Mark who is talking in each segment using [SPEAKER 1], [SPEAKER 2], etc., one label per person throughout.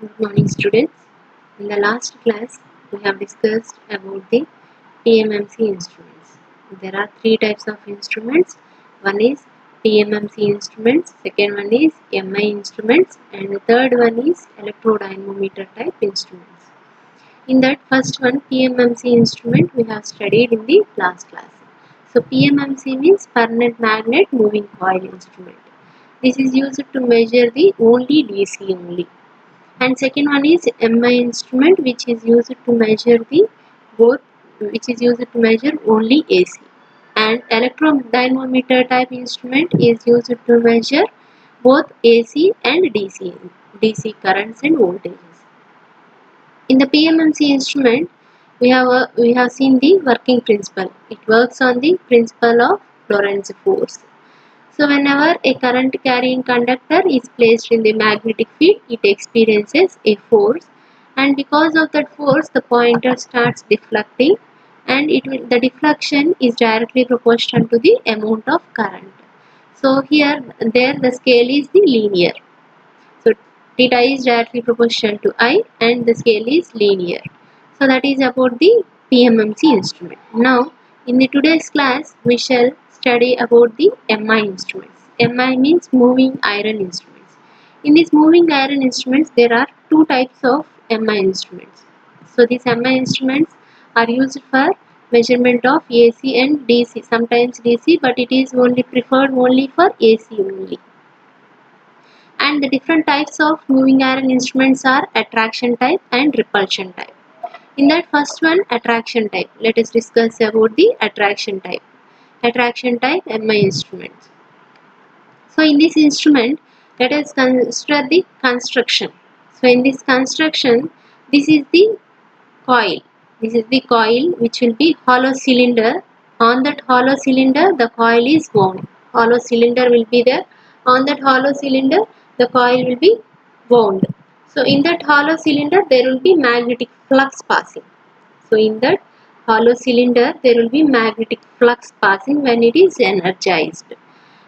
[SPEAKER 1] Good morning, students. In the last class, we have discussed about the PMMC instruments. There are three types of instruments. One is PMMC instruments, second one is MI instruments, and the third one is electrodynamometer type instruments. In that first one, PMMC instrument, we have studied in the last class. So PMMC means permanent magnet moving coil instrument. This is used to measure the only DC only. And second one is MI instrument, which is used to measure the both, which is used to measure only AC. And electrodynamometer type instrument is used to measure both AC and DC currents and voltages. In the PMMC instrument, we have seen the working principle. It works on the principle of Lorentz force. So whenever a current carrying conductor is placed in the magnetic field, it experiences a force, and because of that force the pointer starts deflecting, and the deflection is directly proportional to the amount of current. So there the scale is the linear. So theta is directly proportional to I and the scale is linear. So that is about the PMMC instrument. Now in the today's class we shall study about the MI instruments. MI means moving iron instruments. In these moving iron instruments there are two types of MI instruments. So these MI instruments are used for measurement of AC and DC, sometimes DC, but it is only preferred only for AC only. And the different types of moving iron instruments are attraction type and repulsion type. In that first one, attraction type, let us discuss about the attraction type. Attraction type MI instruments. So in this instrument, let us consider the construction. So in this construction, this is the coil. This is the coil which will be hollow cylinder. On that hollow cylinder, the coil is wound. Hollow cylinder will be there. On that hollow cylinder, the coil will be wound. So in that hollow cylinder, there will be magnetic flux passing. So in that hollow cylinder, there will be magnetic flux passing when it is energized.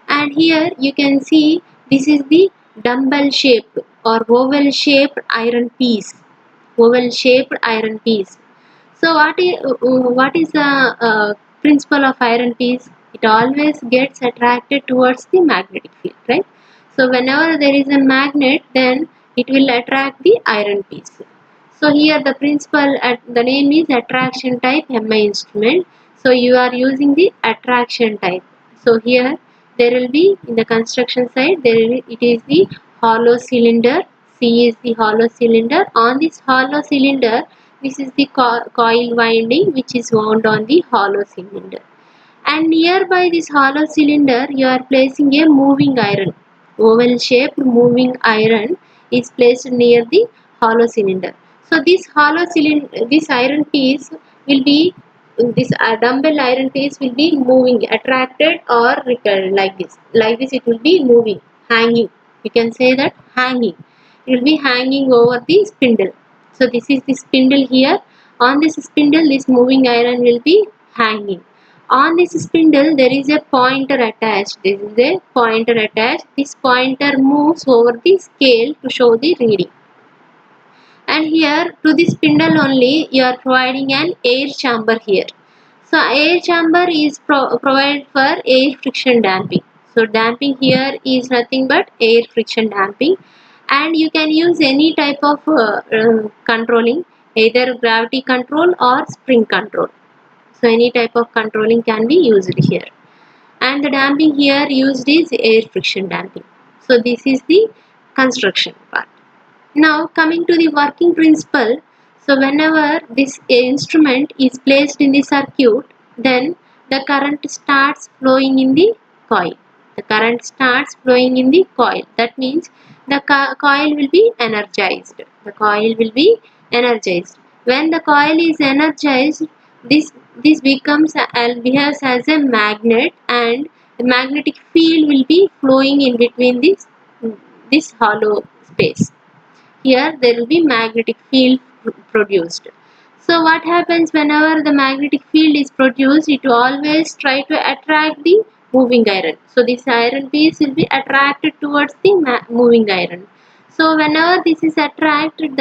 [SPEAKER 1] And here you can see this is the dumbbell shaped or oval shaped iron piece. Oval shaped iron piece. So what is the principle of iron piece? It always gets attracted towards the magnetic field, right? So whenever there is a magnet, then it will attract the iron piece. So here the principle at the name is attraction type MI instrument. So you are using the attraction type. So here there will be in the construction side it is the hollow cylinder. C is the hollow cylinder. On this hollow cylinder, this is the coil winding which is wound on the hollow cylinder. And nearby this hollow cylinder, you are placing a moving iron. Oval shaped moving iron is placed near the hollow cylinder. So this hollow cylinder, this iron piece will be this dumbbell iron piece will be moving, attracted or repelled like this. Like this, it will be moving, hanging. You can say that hanging. It will be hanging over the spindle. So this is the spindle here. On this spindle, this moving iron will be hanging. On this spindle, there is a pointer attached. This is a pointer attached. This pointer moves over the scale to show the reading. And here to the spindle only, you are providing an air chamber here. So air chamber is provided for air friction damping. So damping here is nothing but air friction damping, and you can use any type of controlling, either gravity control or spring control. So any type of controlling can be used here. And the damping here used is air friction damping. So this is the construction part. Now coming to the working principle. So whenever this instrument is placed in the circuit, then the current starts flowing in the coil. The current starts flowing in the coil. That means the coil will be energized. The coil will be energized. When the coil is energized, this behaves as a magnet, and the magnetic field will be flowing in between this hollow space. Here there will be magnetic field produced. So what happens whenever the magnetic field is produced, it will always try to attract the moving iron. So this iron piece will be attracted towards the moving iron. So whenever this is attracted,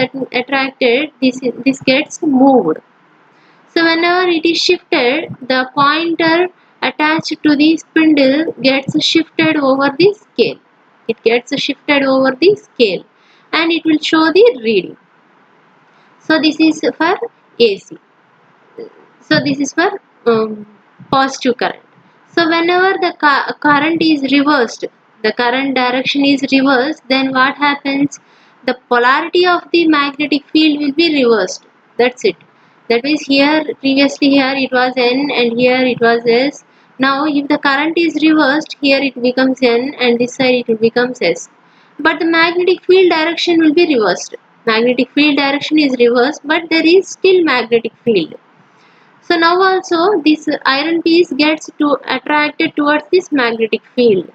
[SPEAKER 1] this gets moved. So whenever it is shifted, the pointer attached to the spindle gets shifted over the scale. It gets shifted over the scale and it will show the reading. So this is for AC. So this is for positive current. So whenever the current is reversed, the current direction is reversed, then what happens? The polarity of the magnetic field will be reversed. That's it. That means here, previously here it was N and here it was S. Now if the current is reversed, here it becomes N and this side it becomes S. But the magnetic field direction will be reversed. Magnetic field direction is reversed, but there is still magnetic field. So now also this iron piece gets to attracted towards this magnetic field.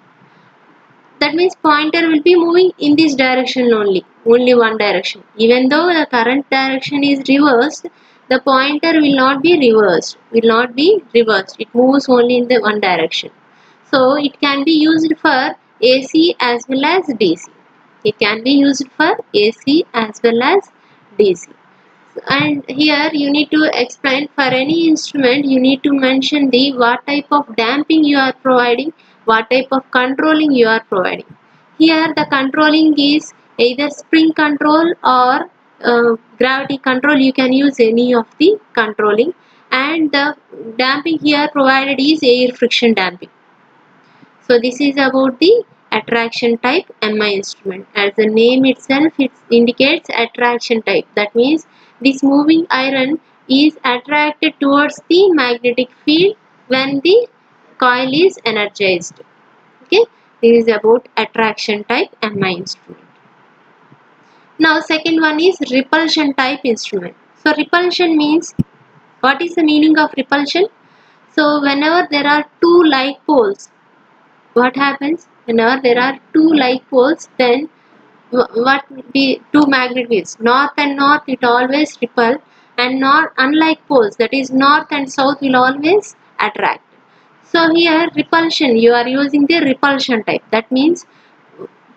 [SPEAKER 1] That means pointer will be moving in this direction only one direction. Even though the current direction is reversed, the pointer will not be reversed. It moves only in the one direction. So it can be used for AC as well as DC. It can be used for AC as well as DC. And here you need to explain, for any instrument you need to mention the what type of damping you are providing, what type of controlling you are providing. Here the controlling is either spring control or gravity control. You can use any of the controlling, and the damping here provided is air friction damping. So this is about the attraction type MI instrument. As the name itself, it indicates attraction type. That means this moving iron is attracted towards the magnetic field when the coil is energized. Okay, this is about attraction type MI instrument. Now second one is repulsion type instrument. So repulsion means, what is the meaning of repulsion? So whenever there are two like poles, what happens? Whenever there are two like poles, then what be two magnet fields, north and north, it always repel, and not unlike poles, that is north and south, will always attract. So here repulsion, you are using the repulsion type. That means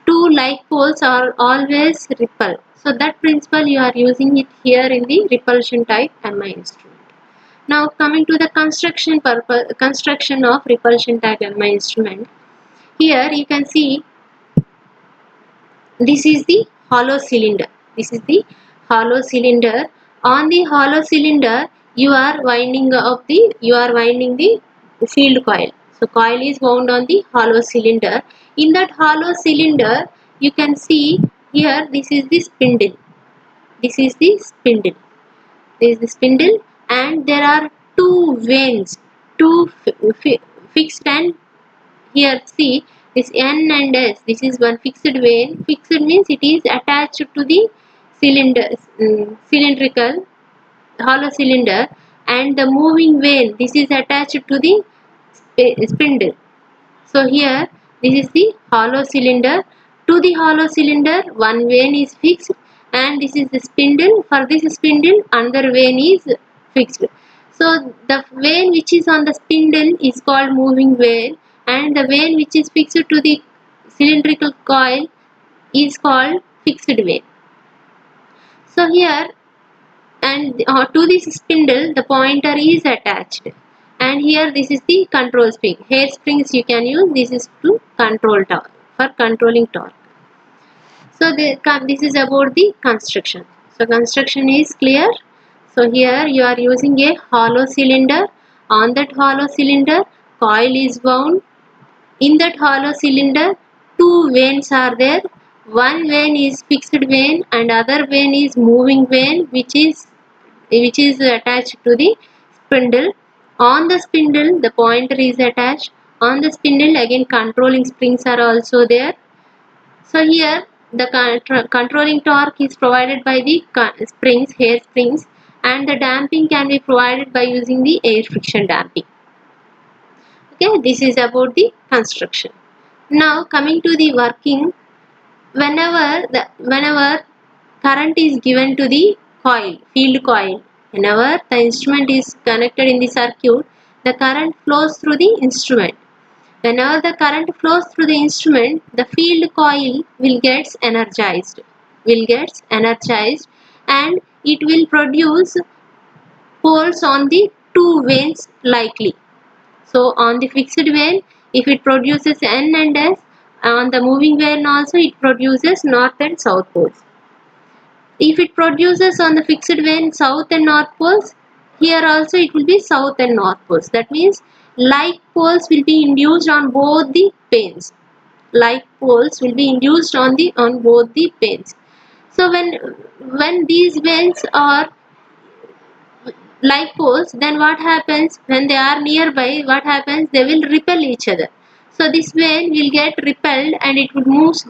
[SPEAKER 1] two like poles are always repel. So that principle you are using it here in the repulsion type MI instrument. Now coming to the construction of repulsion type MI instrument. Here you can see this is the hollow cylinder. This is the hollow cylinder. On the hollow cylinder, you are winding the field coil. So coil is wound on the hollow cylinder. In that hollow cylinder, you can see here this is the spindle. This is the spindle. This is the spindle, and there are two vanes, two fixed, and here see this N and S. This is one fixed vane. Fixed means it is attached to the cylinder, cylindrical hollow cylinder, and the moving vane, this is attached to the spindle. So here this is the hollow cylinder. To the hollow cylinder, one vane is fixed, and this is the spindle. For this spindle, another vane is fixed. So the vane which is on the spindle is called moving vane, and the vane which is fixed to the cylindrical coil is called fixed vane. So here, and to this spindle the pointer is attached, and here this is the control spring. Hair springs you can use. This is to control torque, for controlling torque. So this is about the construction. So construction is clear. So here you are using a hollow cylinder. On that hollow cylinder, coil is wound. In that hollow cylinder, two vanes are there. One vane is fixed vane and other vane is moving vane, which is attached to the spindle. On the spindle, the pointer is attached. On the spindle, again controlling springs are also there. So here the controlling torque is provided by the springs, hair springs, and the damping can be provided by using the air friction damping. Okay, this is about the construction. Now coming to the working, whenever current is given to the coil, field coil, whenever the instrument is connected in the circuit, the current flows through the instrument. Whenever the current flows through the instrument, the field coil will get energized. will get energized, and it will produce poles on the two vanes likely. So on the fixed vane, if it produces N and S, on the moving vane also it produces north and south poles. If it produces on the fixed vane south and north poles, here also it will be south and north poles. That means like poles will be induced on both the vanes. Like poles will be induced on both the vanes. So when these vanes are like poles, then what happens when they are nearby? What happens? They will repel each other. So this vane will get repelled and it would moves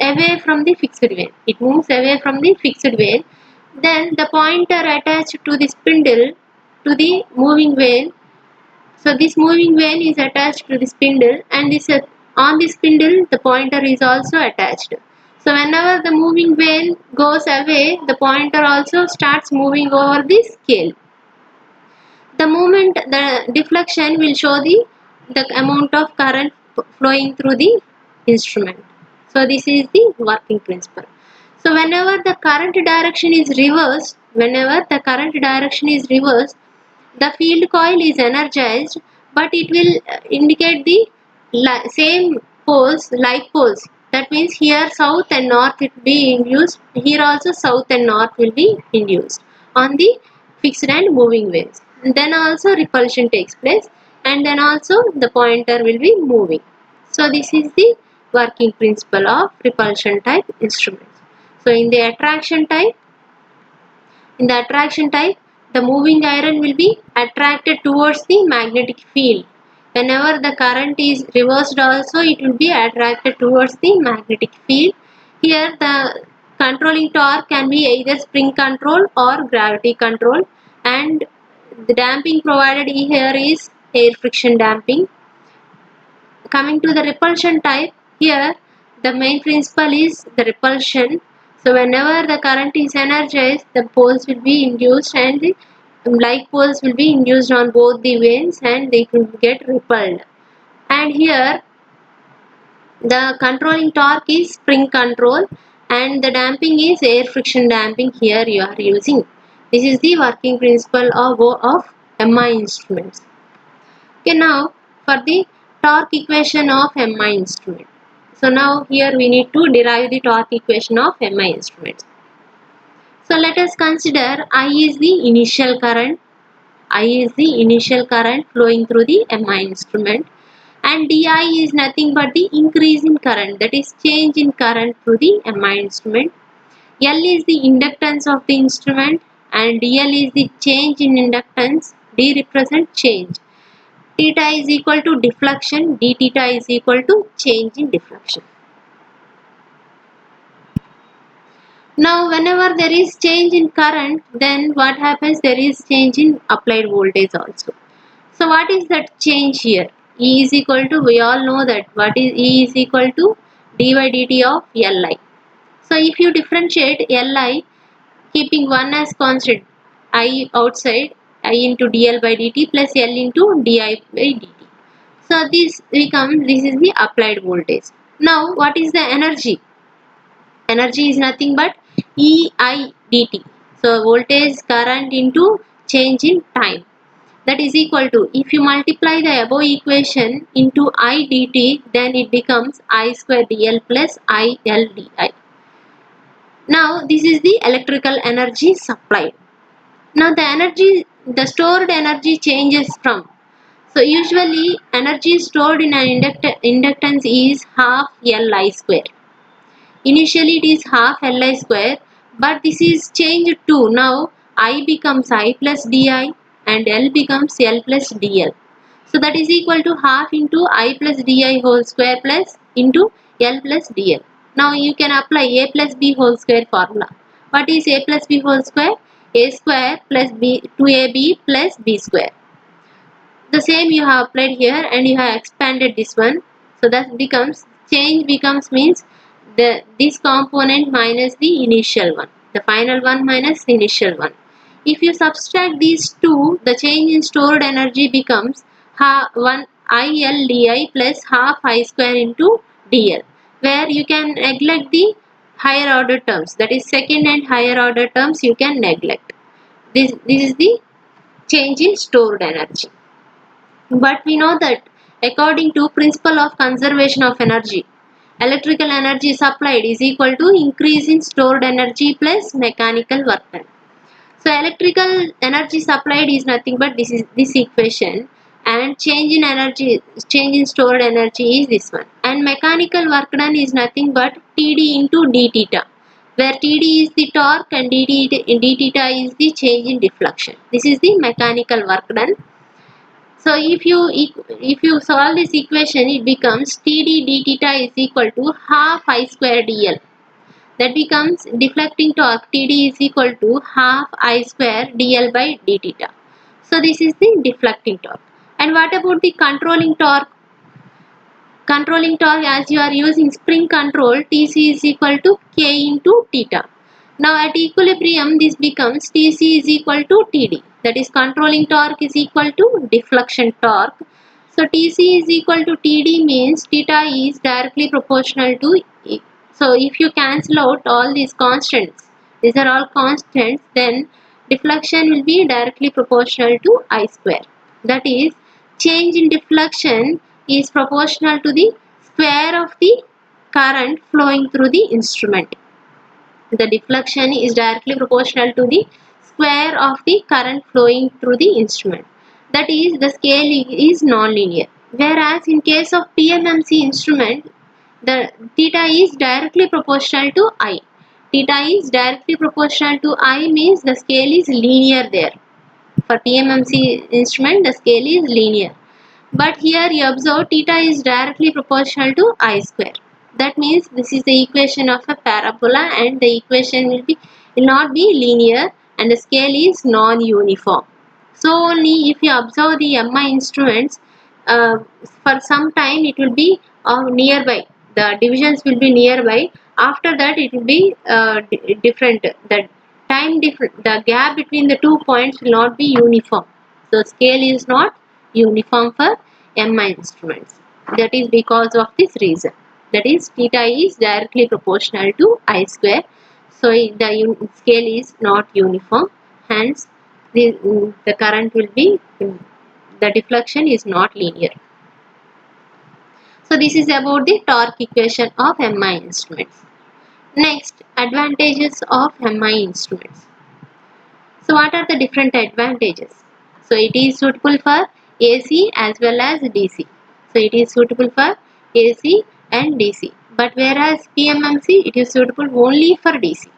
[SPEAKER 1] away from the fixed vane. It moves away from the fixed vane. Then the pointer attached to the spindle to the moving vane. So this moving vane is attached to the spindle, and this on the spindle the pointer is also attached. So whenever the moving vane goes away, the pointer also starts moving over the scale. The moment the deflection will show the amount of current flowing through the instrument. So this is the working principle. So whenever the current direction is reversed, the field coil is energized, but it will indicate the same poles, like poles. That means here south and north will be induced, here also south and north will be induced on the fixed and moving waves. Then also repulsion takes place, and then also the pointer will be moving. So this is the working principle of repulsion type instruments. So in the attraction type, the moving iron will be attracted towards the magnetic field. Whenever the current is reversed also, it will be attracted towards the magnetic field. Here the controlling torque can be either spring control or gravity control, and the damping provided here is air friction damping. Coming to the repulsion type, here the main principle is the repulsion. So whenever the current is energized, the poles will be induced, and the like poles will be induced on both the vanes, and they will get repelled. And here the controlling torque is spring control, and the damping is air friction damping. Here you are using. This is the working principle of MI instruments. Okay, now for the torque equation of MI instrument. So now here we need to derive the torque equation of MI instruments. So let us consider I is the initial current. I is the initial current flowing through the MI instrument, and DI is nothing but the increase in current, that is change in current through the MI instrument. L is the inductance of the instrument, and DL is the change in inductance. D represents change. Theta is equal to deflection, d theta is equal to change in deflection. Now whenever there is change in current, then what happens? There is change in applied voltage also. So what is that change here? E is equal to, we all know that what is E is equal to d by dt of Li. So if you differentiate Li, keeping 1 as constant, I outside, I into dl by dt plus L into di by dt. So this is the applied voltage. Now what is the energy? Energy is nothing but EI dt. So voltage current into change in time. That is equal to, if you multiply the above equation into I dt, then it becomes I square dl plus IL di. Now this is the electrical energy supplied. Now the stored energy changes from. So usually energy stored in an inductance is half Li square. Initially it is half Li square, but this is changed to, now I becomes I plus di and L becomes L plus dl. So that is equal to half into I plus di whole square plus into L plus dl. Now you can apply A plus B whole square formula. What is A plus B whole square? A square plus B 2AB plus B square. The same you have applied here, and you have expanded this one. So that becomes, change becomes means this component minus the initial one, the final one minus the initial one. If you subtract these two, the change in stored energy becomes 1 IL di plus half I square into dl, where you can neglect the higher order terms, that is second and higher order terms, you can neglect. This is the change in stored energy. But we know that according to principle of conservation of energy, electrical energy supplied is equal to increase in stored energy plus mechanical work done. So electrical energy supplied is nothing but this equation, and change in stored energy is this one, and mechanical work done is nothing but Td into d theta, where Td is the torque and d theta is the change in deflection. This is the mechanical work done. So if you solve this equation, it becomes Td d theta is equal to half I square dl. That becomes deflecting torque Td is equal to half I square dl by d theta. So this is the deflecting torque. And what about the controlling torque? Controlling torque, as you are using spring control, Tc is equal to K into theta. Now at equilibrium, this becomes Tc is equal to Td. That is, controlling torque is equal to deflection torque. So Tc is equal to Td means theta is directly proportional to E. So if you cancel out all these constants, these are all constants, then deflection will be directly proportional to I square. That is, change in deflection is proportional to the square of the current flowing through the instrument. The deflection is directly proportional to the square of the current flowing through the instrument. That is, the scale is non-linear. Whereas in case of PMMC instrument, the theta is directly proportional to I. Theta is directly proportional to I means the scale is linear there. For PMMC instrument, the scale is linear. But here you observe theta is directly proportional to I square. That means this is the equation of a parabola, and the equation will not be linear, and the scale is non-uniform. So only if you observe the MI instruments, for some time it will be nearby. The divisions will be nearby. After that it will be different. The gap between the 2 points will not be uniform. So scale is not uniform for MI instruments. That is because of this reason. That is, theta is directly proportional to I square. So the scale is not uniform. Hence, the current will be, the deflection is not linear. So this is about the torque equation of MI instruments. Next, advantages of MI instruments. So what are the different advantages? So it is suitable for AC as well as DC. So it is suitable for AC and DC. But whereas PMMC, it is suitable only for DC.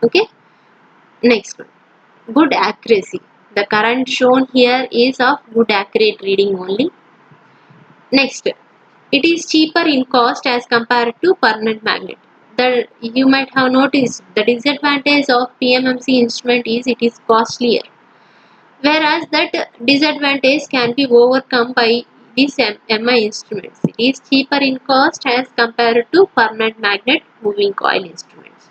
[SPEAKER 1] Okay. Next one, good accuracy. The current shown here is of good accurate reading only. Next, it is cheaper in cost as compared to permanent magnet. You might have noticed the disadvantage of PMMC instrument is it is costlier, whereas that disadvantage can be overcome by these MI instruments. It is cheaper in cost as compared to permanent magnet moving coil instruments.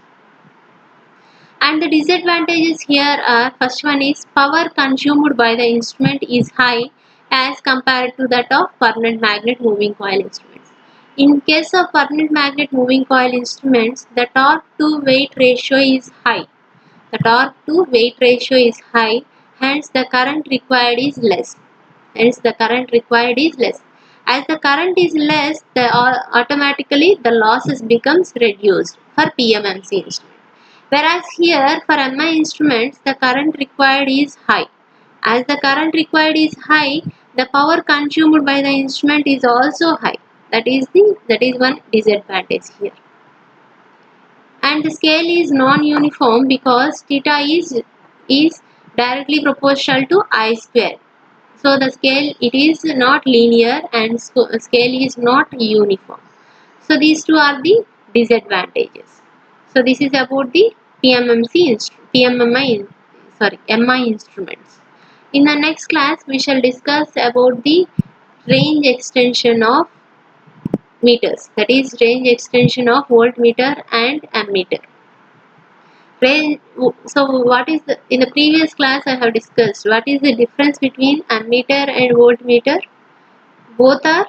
[SPEAKER 1] And the disadvantages here are, first one is power consumed by the instrument is high as compared to that of permanent magnet moving coil instruments. In case of permanent magnet moving coil instruments, the torque to weight ratio is high. The torque to weight ratio is high, hence the current required is less. As the current is less, automatically the losses becomes reduced for PMMC instrument. Whereas here for MI instruments, the current required is high. As the current required is high, the power consumed by the instrument is also high. That is one disadvantage here. And the scale is non-uniform because theta is directly proportional to I square. So the scale, it is not linear, and scale is not uniform. So these two are the disadvantages. So this is about the MI instruments. In the next class, we shall discuss about the range extension of meters. That is, range extension of voltmeter and ammeter. So what is in the previous class I have discussed what is the difference between ammeter and voltmeter. Both are,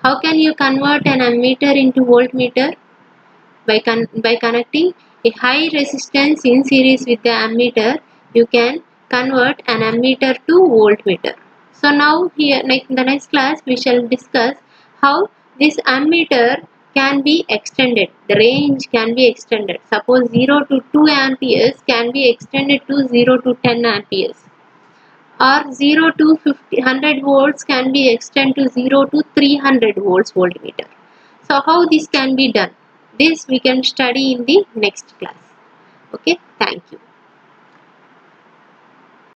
[SPEAKER 1] how can you convert an ammeter into voltmeter? by connecting a high resistance in series with the ammeter, you can convert an ammeter to voltmeter. So now here, like in the next class, we shall discuss how this ammeter can be extended. The range can be extended. Suppose 0 to 2 amperes can be extended to 0 to 10 amperes, or 0 to 100 volts can be extended to 0 to 300 volts voltmeter. So how this can be done? This we can study in the next class. Okay, thank you.